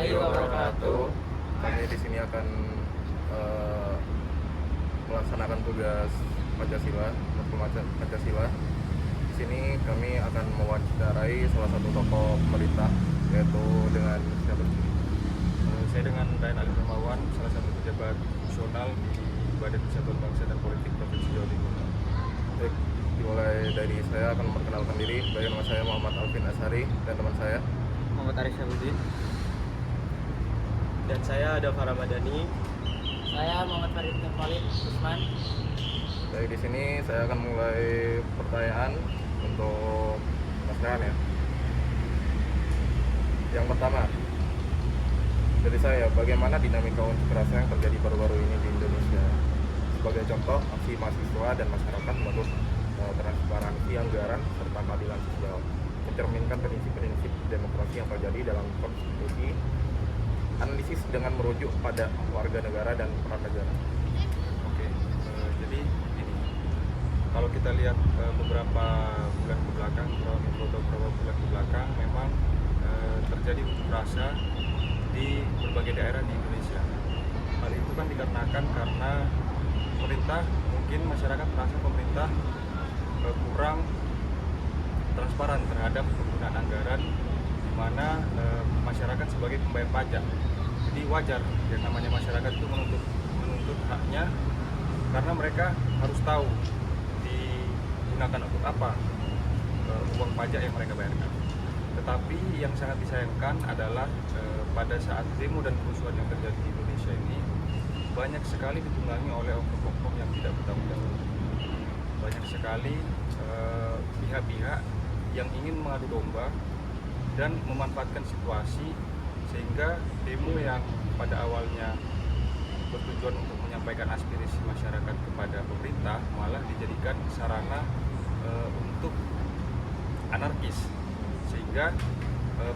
warahmatullahi wabarakatuh. Kami di sini akan melaksanakan tugas Pancasila, matkul Pancasila. Di sini kami akan mewawancarai salah satu tokoh pemerintah, yaitu dengan siapa? Saya dengan Dayan Ali Hermawan, salah satu pejabat fungsional di Badan Persatuan Bangsa dan Politik Provinsi Jawa Timur. Baik, dimulai dari saya akan memperkenalkan diri. Baik, nama saya Muhammad Alvin Ashari dan teman saya Muhammad Arif Syabudin. Dan saya ada Farah Madani. Saya Muhammad Farid Nurvalid Usman. Baik, di sini saya akan mulai pertanyaan untuk Mas Rehan ya. Yang pertama dari saya, bagaimana dinamika unjuk rasa yang terjadi baru-baru ini di Indonesia? Sebagai contoh, aksi mahasiswa dan masyarakat menuntut transparansi anggaran serta keadilan sosial, mencerminkan prinsip-prinsip demokrasi yang terjadi dalam konstitusi. Analisis dengan merujuk pada warga negara dan peran negara. Oke, jadi ini kalau kita lihat beberapa bulan ke belakang, beberapa bulan ke belakang, memang terjadi unjuk rasa di berbagai daerah di Indonesia. Hal itu kan dikarenakan karena pemerintah, mungkin masyarakat merasa pemerintah kurang transparan terhadap penggunaan anggaran, di mana masyarakat sebagai pembayar pajak. Jadi wajar yang namanya masyarakat itu menuntut haknya, karena mereka harus tahu digunakan untuk apa uang pajak yang mereka bayarkan. Tetapi yang sangat disayangkan adalah pada saat demo dan kerusuhan yang terjadi di Indonesia ini banyak sekali ditunggangi oleh oknum-oknum yang tidak bertanggung jawab. Banyak sekali pihak-pihak yang ingin mengadu domba dan memanfaatkan situasi, sehingga demo yang pada awalnya bertujuan untuk menyampaikan aspirasi masyarakat kepada pemerintah malah dijadikan sarana untuk anarkis, sehingga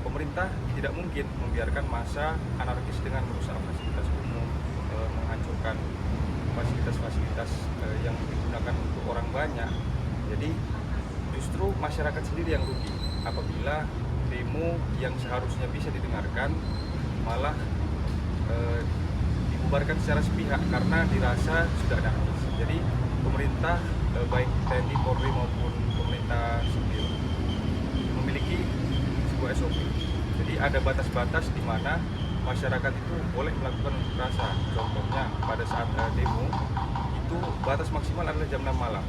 pemerintah tidak mungkin membiarkan massa anarkis dengan merusak fasilitas umum, menghancurkan fasilitas-fasilitas yang digunakan untuk orang banyak. Jadi justru masyarakat sendiri yang rugi apabila demo yang seharusnya bisa didengarkan malah dibubarkan secara sepihak karena dirasa sudah anarkis. Jadi pemerintah, baik TNI, Polri maupun pemerintah sipil, memiliki sebuah SOP. Jadi ada batas-batas di mana masyarakat itu boleh melakukan unjuk rasa. Contohnya pada saat demo itu batas maksimal adalah jam 6 malam.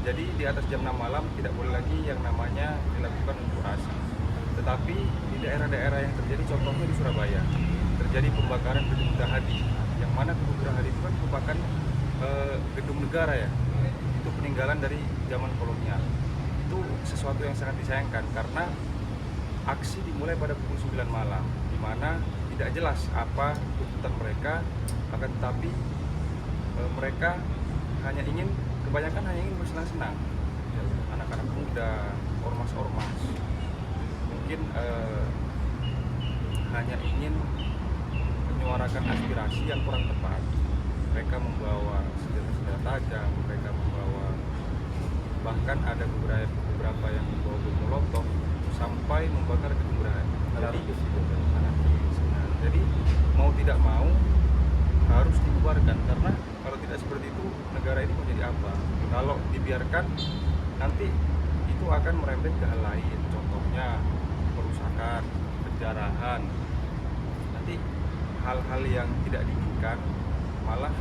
Jadi di atas jam 6 malam tidak boleh lagi yang namanya dilakukan unjuk rasa. Tetapi di daerah-daerah yang terjadi, contohnya di Surabaya, terjadi pembakaran gedung Gerahadi, yang mana gedung Gerahadi itu kan merupakan gedung negara ya, itu peninggalan dari zaman kolonial. Itu sesuatu yang sangat disayangkan karena aksi dimulai pada pukul 9 malam, di mana tidak jelas apa tuntutan mereka, akan tetapi mereka kebanyakan hanya ingin bersenang-senang. Anak-anak muda, ormas-ormas, mungkin hanya ingin menyuarakan aspirasi yang kurang tepat. Mereka membawa senjata-senjata tajam, mereka membawa, bahkan ada beberapa yang membawa bom molotov sampai membakar gedung Gerahadi. Jadi mau tidak mau harus dibubarkan, karena kalau tidak seperti itu negara ini mau jadi apa? Kalau dibiarkan nanti itu akan merembet ke hal lain, contohnya perusakan, penjarahan. Nanti hal-hal yang tidak diinginkan malah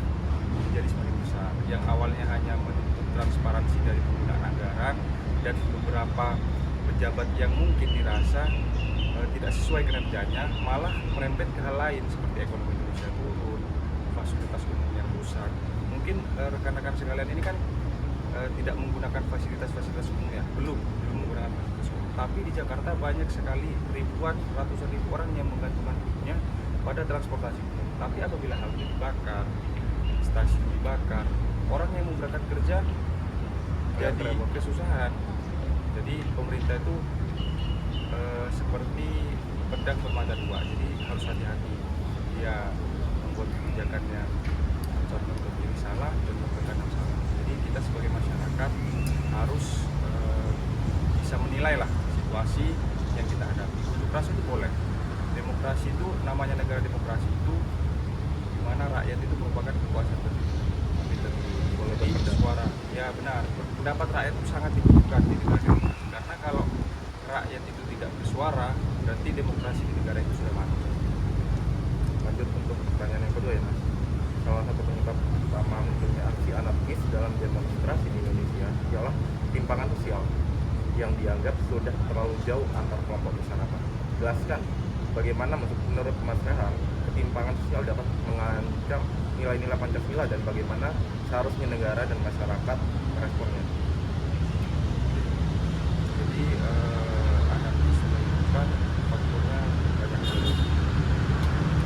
menjadi semakin besar. Yang awalnya hanya menuntut transparansi dari penggunaan anggaran dan beberapa pejabat yang mungkin dirasa tidak sesuai kinerjanya, malah merembet ke hal lain seperti ekonomi Indonesia turun, fasilitas umum yang rusak. Mungkin rekan-rekan sekalian ini kan tidak menggunakan fasilitas umum ya, belum menggunakan fasilitas umum. Tapi di Jakarta banyak sekali ratusan ribu orang yang menggantungkan hidupnya pada transportasi umum. Tapi apabila hal itu dibakar, stasiun dibakar, orang yang mau berangkat kerja jadi kesusahan. Jadi pemerintah itu seperti pedang bermata dua, jadi harus hati-hati. Dia membuat kebijakannya contoh untuk diri salah dan memberikan yang salah. Jadi kita sebagai masyarakat harus bisa menilai lah situasi yang kita hadapi. Unjuk rasa itu boleh, demokrasi itu, namanya negara demokrasi itu di mana rakyat itu merupakan kekuasaan tertinggi. Jadi suara, ya benar, pendapat rakyat itu sangat dibutuhkan di negara demokrasi. Karena kalau rakyat itu tidak bersuara, berarti demokrasi di negara itu sudah mati. Lanjut untuk pertanyaan yang kedua ya Mas. Salah satu penyebab utama munculnya aksi anarkis dalam demonstrasi di Indonesia ialah ketimpangan sosial yang dianggap sudah terlalu jauh antar kelompok masyarakat. Jelaskan bagaimana menurut Mas Rehan ketimpangan sosial dapat mengancam nilai-nilai Pancasila dan bagaimana seharusnya negara dan masyarakat meresponnya. Jadi anarkis menyebabkan faktornya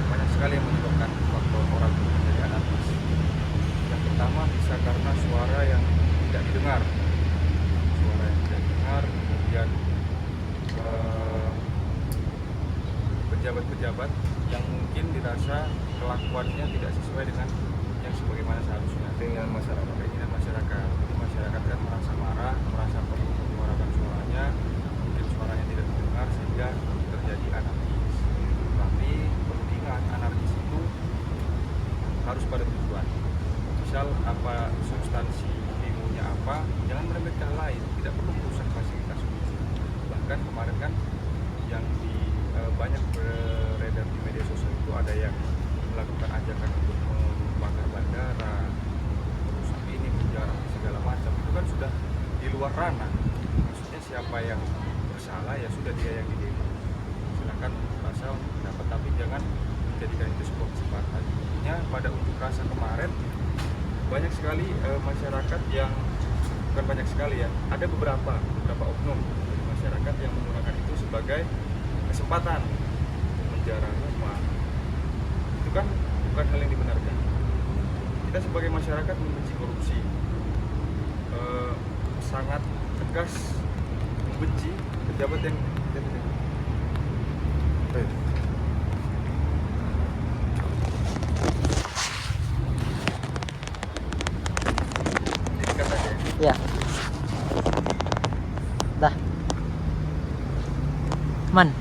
banyak sekali yang menyebabkan faktor orang menjadi anarkis. Yang pertama bisa karena suara yang tidak didengar, kemudian pejabat-pejabat yang mungkin dirasa kelakuannya tidak sesuai dengan yang sebagaimana seharusnya Keinginan masyarakat. Jadi masyarakat kan merasa marah, merasa perlu menyuarakan suaranya, mungkin suaranya tidak didengar sehingga terjadi anarkis. Tapi perlu diingat, anarkis itu harus pada tujuan. Misal apa substansi demonya apa, jangan meremehkan lain, tidak perlu merusak fasilitas umum. Bahkan kemarin kan yang banyak beredar di media sosial itu ada yang melakukan ajakan untuk membakar bandara, merusak ini, menjarah segala macam. Itu kan sudah di luar ranah. Maksudnya siapa yang bersalah ya sudah dia yang didemo. Silakan rasa untuk pendapat, tapi jangan menjadikan itu sebuah kesempatan. Intinya pada unjuk rasa kemarin banyak sekali masyarakat yang, bukan banyak sekali ya, ada beberapa oknum dari masyarakat yang menggunakan itu sebagai kesempatan menjarah rumah. Itu kan bukan hal yang dibenarkan. Kita sebagai masyarakat membenci korupsi, sangat tegas membenci pejabat yang Ya. Dah. Man.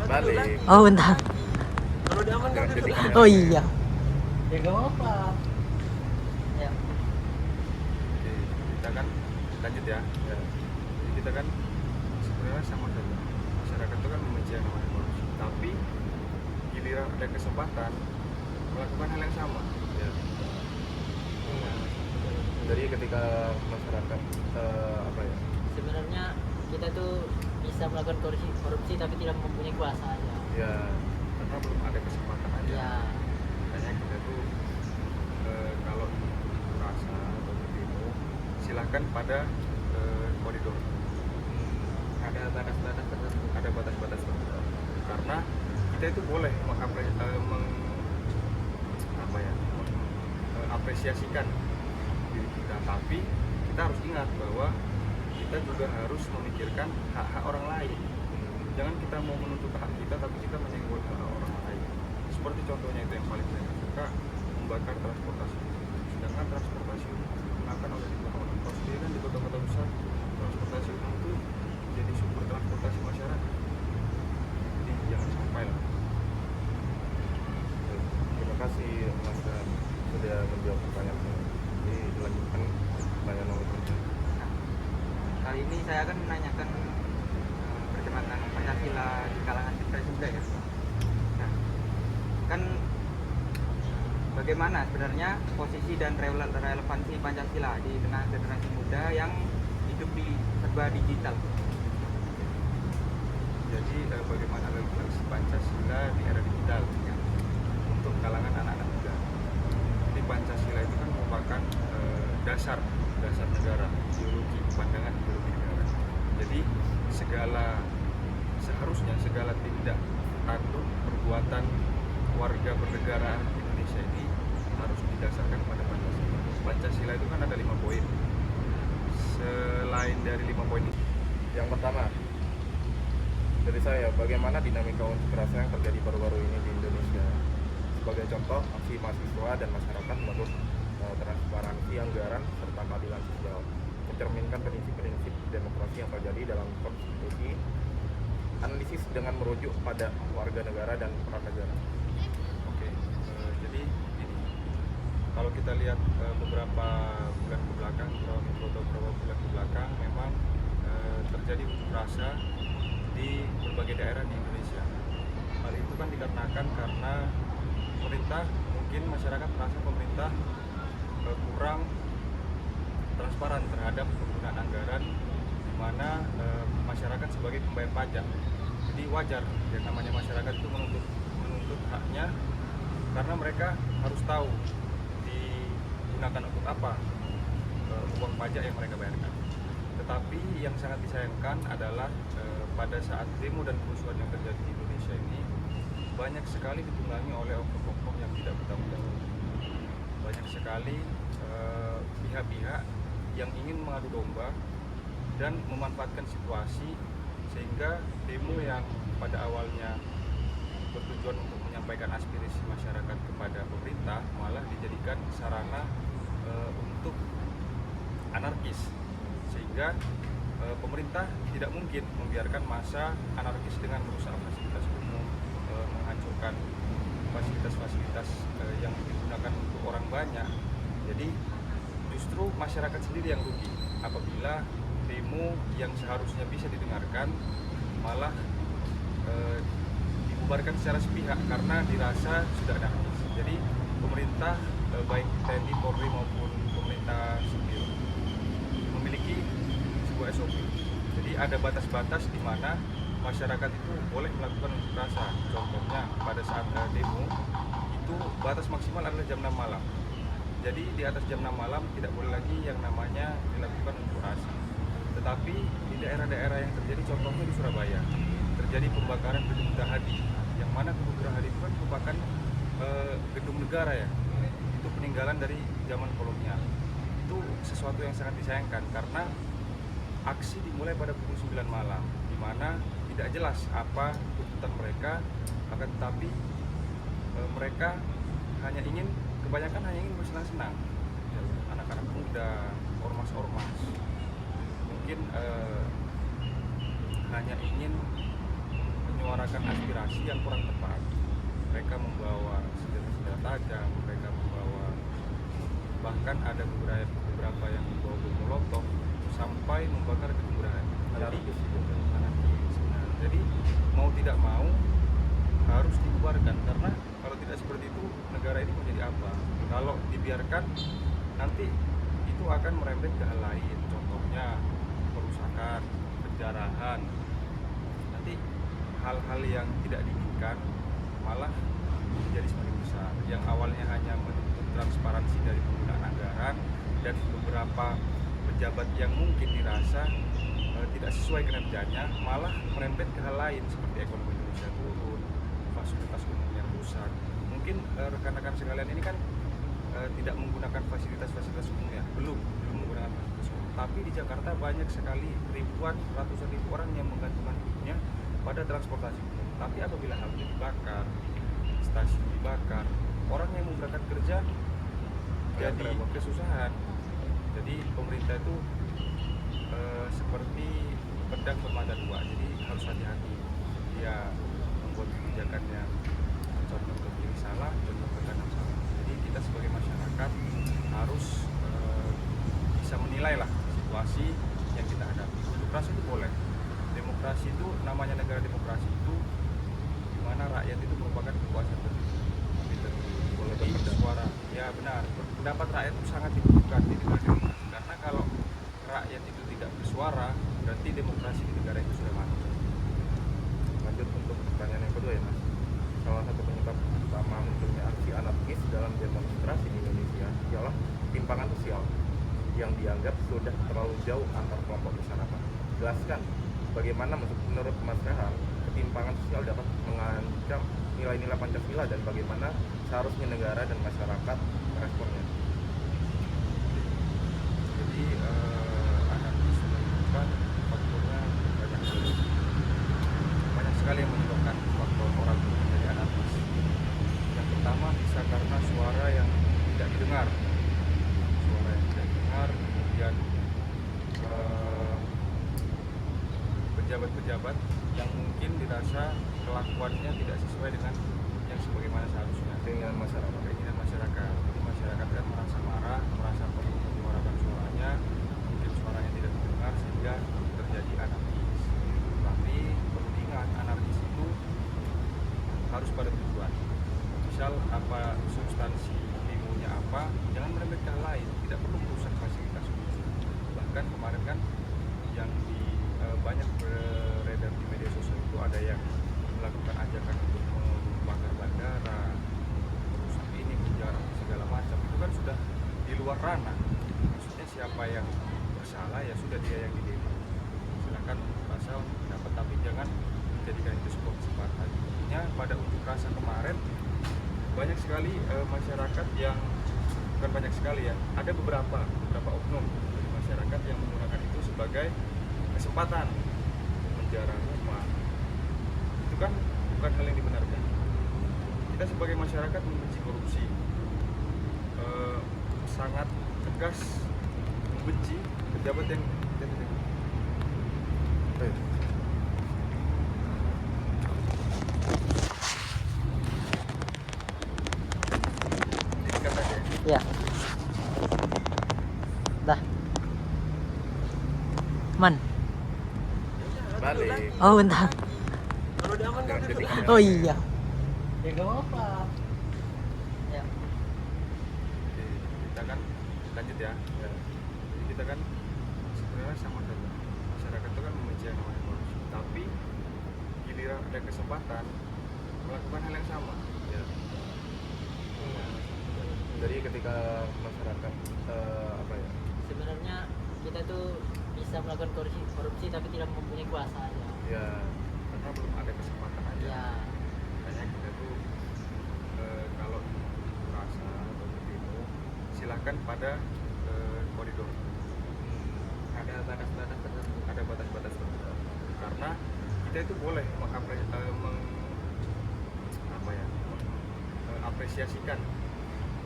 Balik. Oh, bentar. Kalau diamankan Jangan dulu. ketinggalan. Oh iya. Ya nggak apa-apa. Ya. Oke, kita kan lanjut ya. Jadi kita kan sebenarnya sama saja. Masyarakat itu kan membenci yang namanya korupsi, tapi giliran ada kesempatan melakukan hal yang sama. Ya. Jadi ketika masyarakat apa ya? Sebenarnya kita tuh bisa melakukan korupsi tapi tidak mempunyai kuasa aja. Ya, Karena belum ada kesempatan aja. Ya. Makanya kita tuh kalau merasa atau berdemo silahkan pada koridor. Ada batas-batas tertentu. Ada batas-batas tertentu. Karena kita itu boleh mengapresiasikan diri kita, tapi kita harus ingat bahwa kita juga harus memikirkan hak-hak orang lain. Jangan kita mau menuntut hak kita tapi kita menyenggol hak orang lain. Seperti contohnya itu yang paling saya suka, membakar transportasi. Sedangkan transportasi digunakan oleh orang-orang. Kalau sendiri kan di kota-kota besar transportasi umum itu jadi sumber transportasi masyarakat. Jadi jangan sampai lah. Terima kasih Mas Dan sudah menjawab pertanyaan saya. Jadi dilanjutkan pertanyaan nomor 3. Kali ini saya akan menanyakan berkaitan dengan Pancasila di kalangan generasi muda ya. Nah, kan bagaimana sebenarnya posisi dan relevansi Pancasila di tengah generasi muda yang hidup di serba digital? Jadi bagaimana relevansi Pancasila di era digital ya, untuk kalangan anak-anak muda. Jadi Pancasila itu kan merupakan dasar negara, ideologi, pandangan ideologi negara. Jadi seharusnya segala tindak tanduk perbuatan warga bernegara Indonesia ini harus didasarkan pada Pancasila. Pancasila itu kan ada 5 poin. Selain dari 5 poin itu, Yang pertama, dari saya, bagaimana dinamika unjuk rasa yang terjadi baru-baru ini di Indonesia? Sebagai contoh, aksi mahasiswa dan masyarakat menuntut transparansi anggaran serta keadilan sosial, mencerminkan prinsip-prinsip demokrasi yang terjadi dalam konstitusi analisis dengan merujuk pada warga negara dan pranegara. Oke, jadi ini kalau kita lihat beberapa bulan ke belakang, beberapa bulan ke belakang, memang terjadi unjuk rasa di berbagai daerah di Indonesia. Hal itu kan dikarenakan karena pemerintah, mungkin masyarakat merasa pemerintah kurang transparan terhadap penggunaan anggaran, di mana masyarakat sebagai pembayar pajak. Jadi wajar yang namanya masyarakat itu menuntut haknya, karena mereka harus tahu digunakan untuk apa uang pajak yang mereka bayarkan. Tetapi yang sangat disayangkan adalah pada saat demo dan kerusuhan yang terjadi di Indonesia ini banyak sekali ditunggangi oleh oknum-oknum yang tidak bertanggung jawab. Banyak sekali pihak-pihak yang ingin mengadu domba dan memanfaatkan situasi, sehingga demo yang pada awalnya bertujuan untuk menyampaikan aspirasi masyarakat kepada pemerintah malah dijadikan sarana untuk anarkis, sehingga pemerintah tidak mungkin membiarkan massa anarkis dengan merusak fasilitas umum, menghancurkan fasilitas-fasilitas yang digunakan untuk orang banyak. Jadi justru masyarakat sendiri yang rugi apabila demo yang seharusnya bisa didengarkan malah dibubarkan secara sepihak karena dirasa sudah ada habis. Jadi pemerintah, baik TNI, Polri maupun pemerintah sipil, memiliki sebuah SOP. Jadi ada batas-batas di mana masyarakat itu boleh melakukan unjuk rasa. Contohnya pada saat demo itu batas maksimal adalah jam 6 malam. Jadi di atas jam 6 malam tidak boleh lagi yang namanya dilakukan unjuk rasa. Tetapi di daerah-daerah yang terjadi, contohnya di Surabaya, terjadi pembakaran gedung Gerahadi, yang mana gedung Gerahadi itu kan merupakan gedung negara ya, itu peninggalan dari zaman kolonial. Itu sesuatu yang sangat disayangkan karena aksi dimulai pada pukul 9 malam, di mana tidak jelas apa tuntutan mereka, akan tetapi mereka kebanyakan hanya ingin bersenang-senang. Anak-anak muda, ormas-ormas, mungkin hanya ingin menyuarakan aspirasi yang kurang tepat. Mereka membawa senjata-senjata tajam, mereka membawa, bahkan ada beberapa yang membawa bom molotov sampai membakar gedung Gerahadi. Jadi mau tidak mau harus dibubarkan, karena kalau tidak seperti itu negara ini menjadi apa? Kalau dibiarkan nanti itu akan merembet ke hal lain, contohnya perusakan, penjarahan. Nanti hal-hal yang tidak diinginkan malah menjadi semakin besar. Yang awalnya hanya menuntut transparansi dari penggunaan anggaran dan beberapa pejabat yang mungkin dirasa tidak sesuai kinerjanya, malah merembet ke hal lain seperti ekonomi Indonesia turun, fasilitas umum yang rusak. Mungkin rekan-rekan sekalian ini kan tidak menggunakan fasilitas umum ya, belum menggunakan fasilitas umum. Tapi di Jakarta banyak sekali ratusan ribu orang yang menggantungkan hidupnya pada transportasi umum. Tapi apabila halte dibakar, stasiun dibakar, orang yang mau berangkat kerja jadi kesusahan. Jadi pemerintah itu seperti pedang bermata dua, jadi harus hati-hati. Dia membuat kebijakan yang condong ke kiri salah, condong ke kanan salah. Jadi kita sebagai masyarakat harus bisa menilai lah situasi yang kita hadapi. Demokrasi itu boleh. Demokrasi itu, namanya negara demokrasi itu di mana rakyat itu merupakan kekuasaan tertinggi. Jadi suara, ya benar, pendapat rakyat itu sangat dibutuhkan di negara demokrasi. Karena kalau rakyat itu tidak bersuara, berarti demokrasi di negara itu sudah mati. Lanjut untuk pertanyaan yang kedua ya Mas. Salah satu penyebab utama munculnya aksi anarkis dalam demonstrasi di Indonesia ialah ketimpangan sosial yang dianggap sudah terlalu jauh antar kelompok masyarakat. Jelaskan bagaimana menurut Mas Rehan ketimpangan sosial dapat mengancam nilai-nilai Pancasila dan bagaimana seharusnya negara dan masyarakat meresponnya. Jadi anarkis menyebabkan faktornya banyak sekali yang menyebabkan faktor orang menjadi anarkis. Yang pertama bisa karena suara yang tidak didengar, kemudian pejabat-pejabat yang mungkin tidak sesuai dengan yang sebagaimana seharusnya Keinginan masyarakat. keinginan masyarakat. Jadi masyarakat kan merasa marah, merasa perlu menyuarakan suaranya, mungkin suaranya tidak terdengar sehingga terjadi anarkis. Tapi perlu diingat, anarkis itu harus pada tujuan. Misal apa substansi demonya apa, jangan meremehkan lain, tidak perlu merusak fasilitas umum. Bahkan kemarin kan yang banyak beredar di media sosial itu ada yang melakukan ajakan untuk membakar bandara, merusak ini, penjara segala macam. Itu kan sudah di luar ranah. Maksudnya siapa yang bersalah ya sudah dia yang didemo. Silakan rasa dapat, tapi jangan menjadikan itu sebuah kesempatan. Intinya pada unjuk rasa kemarin banyak sekali masyarakat yang bukan banyak sekali ya, ada beberapa oknum dari masyarakat yang menggunakan itu sebagai kesempatan menjarah rumah. Itu kan bukan hal yang dibenarkan. Kita sebagai masyarakat membenci korupsi, sangat tegas membenci pejabat yang dikat aja ya. Ya. Dah. Man. Balik. Oh, bentar. Kalau udah aman Jangan kan jadi gitu. kamera. Oh iya. Ya gak apa-apa. Ya. Oke, kita kan lanjut ya. Jadi kita kan sebenarnya sama saja. Masyarakat itu kan membenci yang namanya korupsi, tapi giliran ada kesempatan melakukan hal yang sama. Ya. Jadi ketika masyarakat apa ya? Sebenarnya kita tuh bisa melakukan korupsi tapi tidak mempunyai kuasa aja. Ya, Karena belum ada kesempatan aja. Ya. Makanya kita tuh kalau merasa atau berdemo, silahkan pada koridor. Ada batas-batas tertentu. Ada batas-batas tertentu. Karena kita itu boleh mengapresiasikan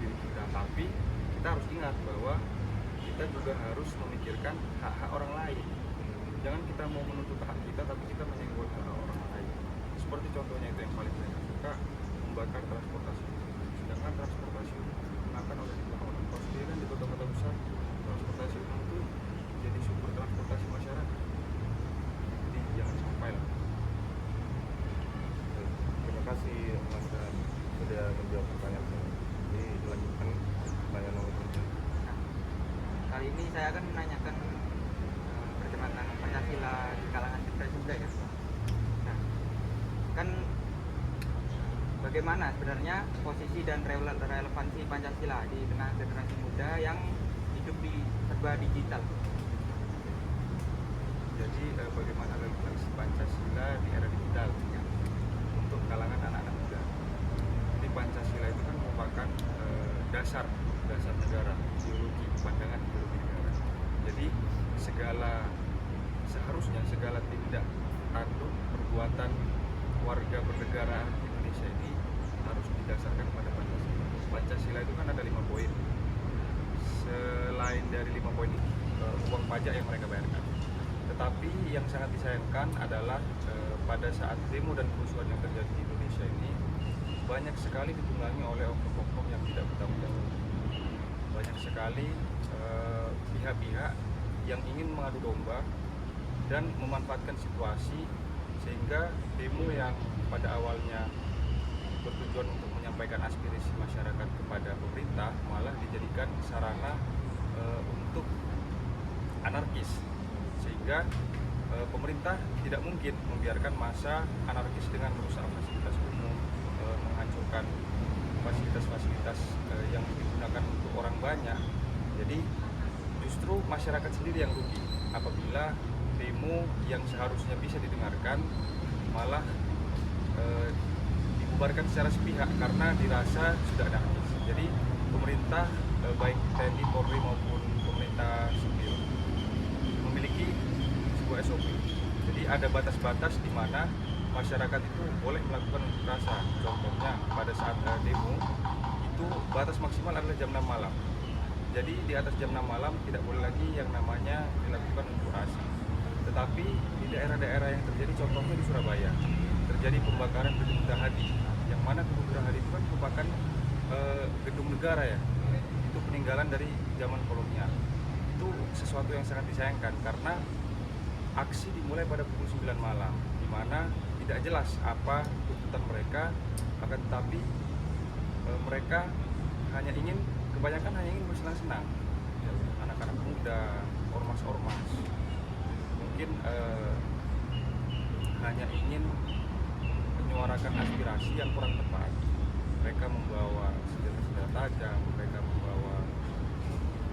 diri kita, tapi kita harus ingat bahwa kita juga harus memikirkan hak-hak orang lain. Jangan kita mau menuntut hak kita tapi kita menyenggol hak orang lain. Seperti contohnya itu yang paling saya suka, membakar transportasi. Sedangkan transportasi umum digunakan oleh orang-orang kos. Dia kan di kota-kota besar, transportasi umum itu jadi sumber transportasi masyarakat. Jadi jangan sampai lah. terima kasih Mas Ran sudah menjawab pertanyaan saya. Jadi dilanjutkan pertanyaan nomor 3. Nah, kali ini saya akan menanyakan perkembangan Pancasila di kalangan generasi muda ya. Nah, kan bagaimana sebenarnya posisi dan relevansi Pancasila di tengah generasi muda yang hidup di serba digital? Jadi bagaimana relevansi Pancasila di era digital untuk kalangan anak-anak muda? Jadi Pancasila itu kan merupakan dasar negara, ideologi, pandangan ideologi negara. Jadi seharusnya segala tindak tanduk perbuatan warga bernegara Indonesia ini harus didasarkan pada Pancasila. Pancasila itu kan ada 5 poin. Selain dari 5 poin ini, uang pajak yang mereka bayarkan. Tetapi yang sangat disayangkan adalah pada saat demo dan kerusuhan yang terjadi di Indonesia ini banyak sekali ditunggangi oleh oknum-oknum yang tidak bertanggung jawab. Banyak sekali pihak-pihak yang ingin mengadu domba dan memanfaatkan situasi sehingga demo yang pada awalnya bertujuan untuk menyampaikan aspirasi masyarakat kepada pemerintah malah dijadikan sarana untuk anarkis, sehingga pemerintah tidak mungkin membiarkan massa anarkis dengan merusak fasilitas umum, menghancurkan fasilitas-fasilitas yang digunakan untuk orang banyak. Jadi justru masyarakat sendiri yang rugi apabila demo yang seharusnya bisa didengarkan malah dibubarkan secara sepihak karena dirasa sudah anarkis. Jadi pemerintah baik TNI, Polri maupun pemerintah sipil memiliki sebuah SOP. Jadi ada batas-batas di mana masyarakat itu boleh melakukan unjuk rasa. Contohnya pada saat demo itu batas maksimal adalah jam 6 malam. Jadi di atas jam 6 malam tidak boleh lagi yang namanya dilakukan unjuk rasa. Tetapi di daerah-daerah yang terjadi, contohnya di Surabaya, terjadi pembakaran gedung Gerahadi, yang mana gedung Gerahadi itu kan merupakan gedung negara ya, itu peninggalan dari zaman kolonial. Itu sesuatu yang sangat disayangkan karena aksi dimulai pada pukul 9 malam, di mana tidak jelas apa tuntutan mereka, akan tetapi mereka kebanyakan hanya ingin bersenang-senang, ya, anak-anak muda, ormas-ormas, mungkin hanya ingin menyuarakan aspirasi yang kurang tepat. Mereka membawa senjata-senjata tajam, mereka membawa,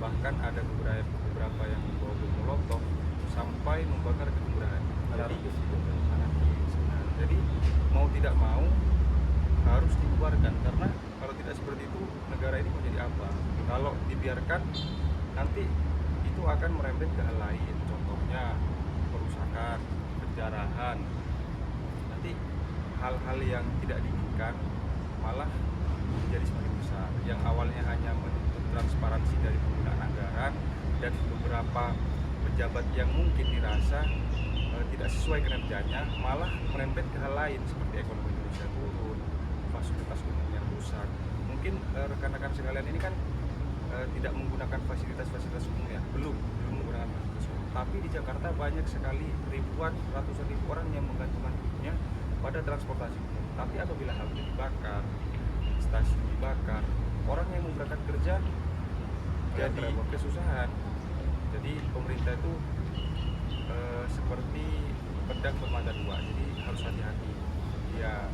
bahkan ada beberapa yang membawa bom molotov sampai membakar gedung Gerahadi. Jadi mau tidak mau harus dibubarkan, karena kalau tidak seperti itu negara ini mau jadi apa? Kalau dibiarkan nanti itu akan merembet ke hal lain, contohnya perusakan, penjarahan. Nanti hal-hal yang tidak diinginkan malah menjadi semakin besar. Yang awalnya hanya menuntut transparansi dari penggunaan anggaran dan beberapa pejabat yang mungkin dirasa tidak sesuai kinerjanya, malah merembet ke hal lain seperti ekonomi Indonesia turun, fasilitas umum yang rusak. Mungkin rekan-rekan sekalian ini kan tidak menggunakan fasilitas umum ya, belum menggunakan fasilitas umum. Tapi di Jakarta banyak sekali ratusan ribu orang yang menggantungkan hidupnya pada transportasi umum. Tapi apabila halte dibakar, stasiun dibakar, orang yang mau berangkat kerja jadi kesusahan. Jadi pemerintah itu seperti pedang bermata dua, jadi harus hati-hati. Ya